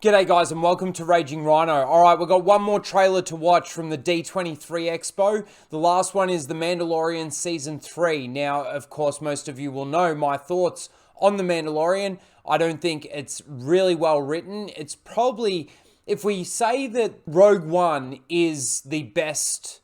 G'day guys and welcome to Raging Rhino. Alright, we've got one more trailer to watch from the D23 Expo. The last one is The Mandalorian Season 3. Now, of course, most of you will know my thoughts on The Mandalorian. I don't think it's really well written. It's probably, if we say that Rogue One is the best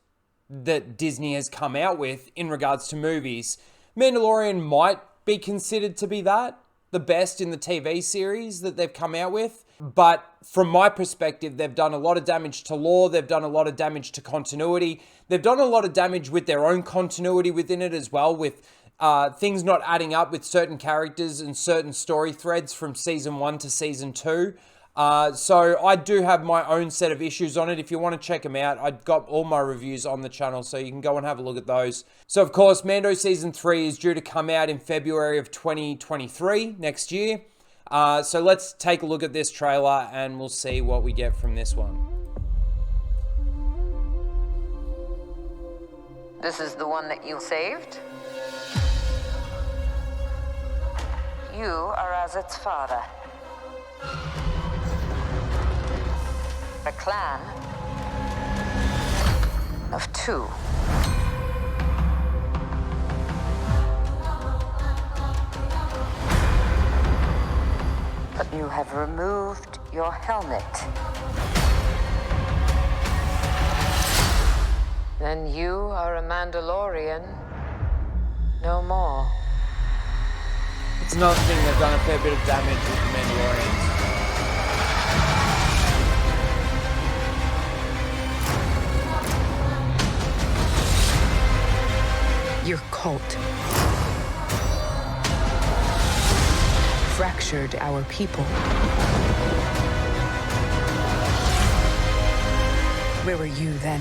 that Disney has come out with in regards to movies, Mandalorian might be considered to be that, the best in the TV series that they've come out with. But from my perspective, they've done a lot of damage to lore. They've done a lot of damage to continuity. They've done a lot of damage with their own continuity within it as well, with things not adding up with certain characters and certain story threads from season 1 to season 2. So I do have my own set of issues on it. If you want to check them out, I've got all my reviews on the channel, so you can go and have a look at those. So of course, Mando Season 3 is due to come out in February of 2023, next year. So let's take a look at this trailer and we'll see what we get from this one. This is the one that you saved? You are as its father. A clan of 2. But you have removed your helmet. Then you are a Mandalorian no more. It's another thing, they've done a fair bit of damage with the Mandalorians. Your cult fractured our people. Where were you then?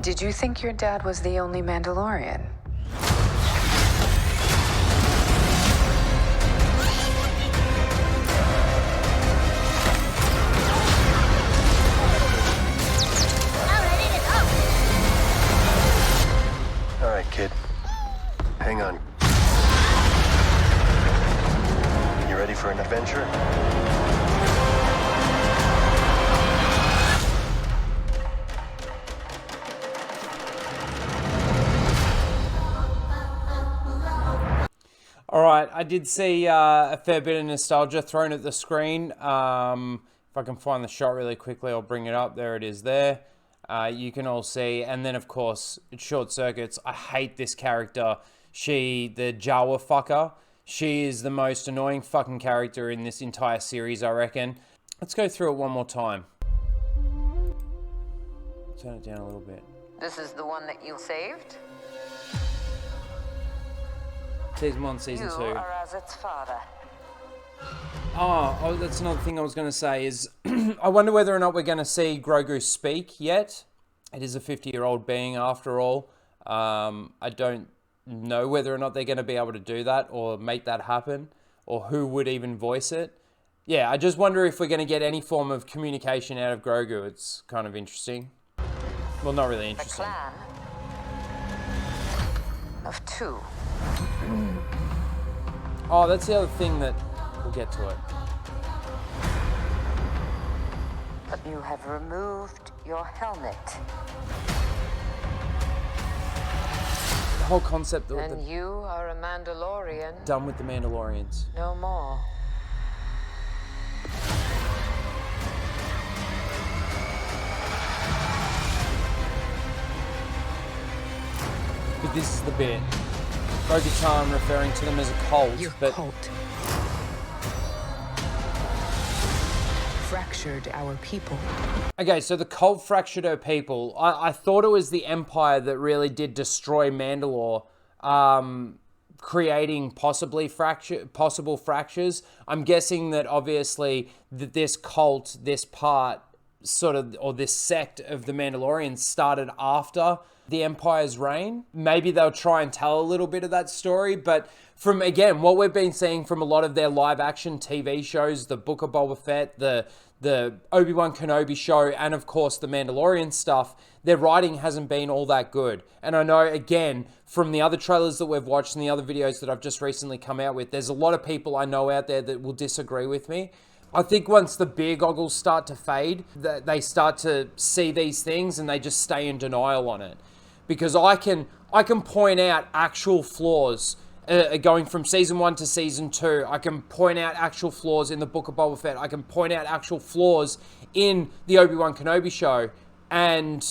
Did you think your dad was the only Mandalorian? Kid, hang on. You ready for an adventure? Alright, I did see a fair bit of nostalgia thrown at the screen. If I can find the shot really quickly, I'll bring it up. There it is there. You can all see, and then of course it short circuits. I hate this character. The Jawa fucker. She is the most annoying fucking character in this entire series, I reckon. Let's go through it one more time. Turn it down a little bit. This is the one that you saved? Season 1, Season 2. You are as its father. Oh, that's another thing I was going to say is I wonder whether or not we're going to see Grogu speak yet. It is a 50-year-old being after all. I don't know whether or not they're going to be able to do that or make that happen, or who would even voice it. Yeah, I just wonder if we're going to get any form of communication out of Grogu. It's kind of interesting. Well, not really interesting. A clan of 2. Oh, that's the other thing that... We'll get to it. But you have removed your helmet. The whole concept of And you are a Mandalorian done with the Mandalorians. no more. But this is the bit. Bo-Katan referring to them as a cult. Your but cult fractured our people. Okay, so the cult fractured her people. I thought it was the Empire that really did destroy Mandalore, creating possible fractures. I'm guessing that obviously that this cult, this part, sort of, or this sect of the Mandalorians started after the Empire's reign. Maybe they'll try and tell a little bit of that story, but from, again, what we've been seeing from a lot of their live action TV shows, the Book of Boba Fett, the the Obi-Wan Kenobi show and of course the Mandalorian stuff, their writing hasn't been all that good. And I know, again, from the other trailers that we've watched and the other videos that I've just recently come out with, there's a lot of people I know out there that will disagree with me. I think once the beer goggles start to fade, they start to see these things and they just stay in denial on it. Because I can point out actual flaws going from season 1 to season 2. I can point out actual flaws in the Book of Boba Fett. I can point out actual flaws in the Obi-Wan Kenobi show, and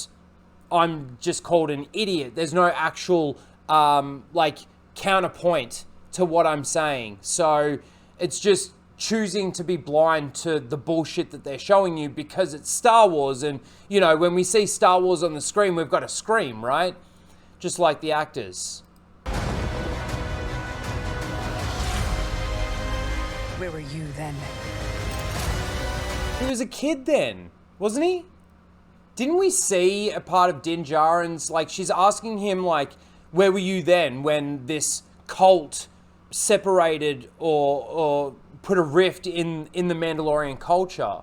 I'm just called an idiot. There's no actual counterpoint to what I'm saying. So it's just choosing to be blind to the bullshit that they're showing you because it's Star Wars. And, you know, when we see Star Wars on the screen, we've got to scream, right? Just like the actors. Where were you then? He was a kid then, wasn't he? Didn't we see a part of Din Djarin's, like, she's asking him, like, where were you then when this cult separated or put a rift in the Mandalorian culture?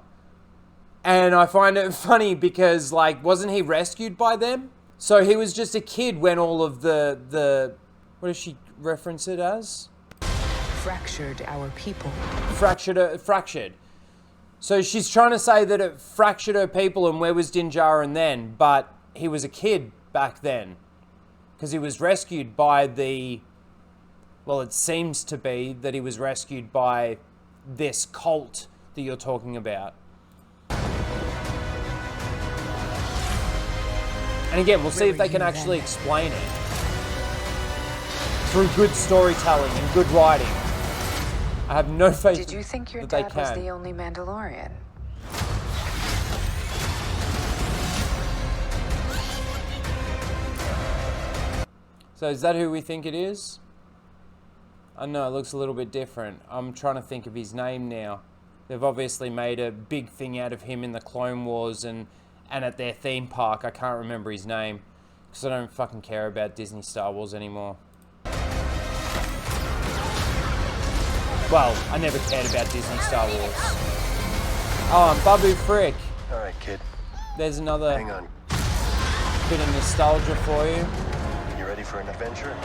And I find it funny because, like, wasn't he rescued by them? So he was just a kid when all of the what does she reference it as? Fractured our people. Fractured. So she's trying to say that it fractured her people, and where was Din Djarin then? But he was a kid back then. Because he was rescued by the... Well, it seems to be that he was rescued by this cult that you're talking about. And again, we'll see if they can actually explain it. Through good storytelling and good writing. I have no faith Did you think your that they dad was can. the only Mandalorian? So is that who we think it is? I know, it looks a little bit different. I'm trying to think of his name now. They've obviously made a big thing out of him in the Clone Wars and at their theme park. I can't remember his name because I don't fucking care about Disney Star Wars anymore. Well, I never cared about Disney Star Wars. Oh, and Babu Frick. All right, kid. There's another Hang on. bit of nostalgia for you. You ready for an adventure?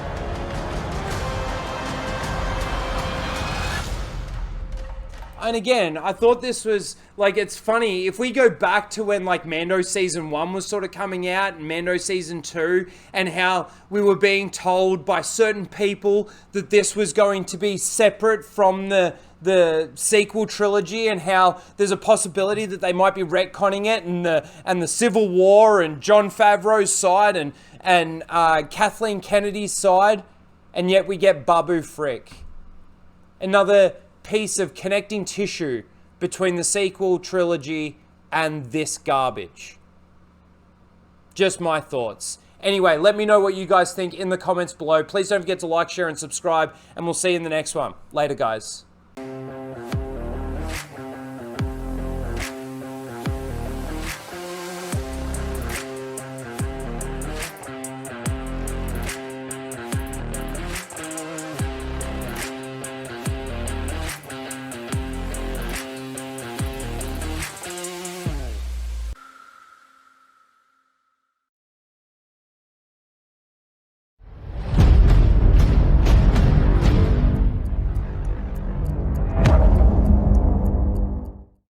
And again, I thought this was, like, it's funny, if we go back to when, like, Mando Season 1 was sort of coming out, and Mando Season 2, and how we were being told by certain people that this was going to be separate from the sequel trilogy, and how there's a possibility that they might be retconning it, and the Civil War, and Jon Favreau's side, and Kathleen Kennedy's side, and yet we get Babu Frick. Another piece of connecting tissue between the sequel trilogy and this garbage. Just my thoughts. Anyway, let me know what you guys think in the comments below. Please don't forget to like, share, and subscribe, and we'll see you in the next one. Later, guys.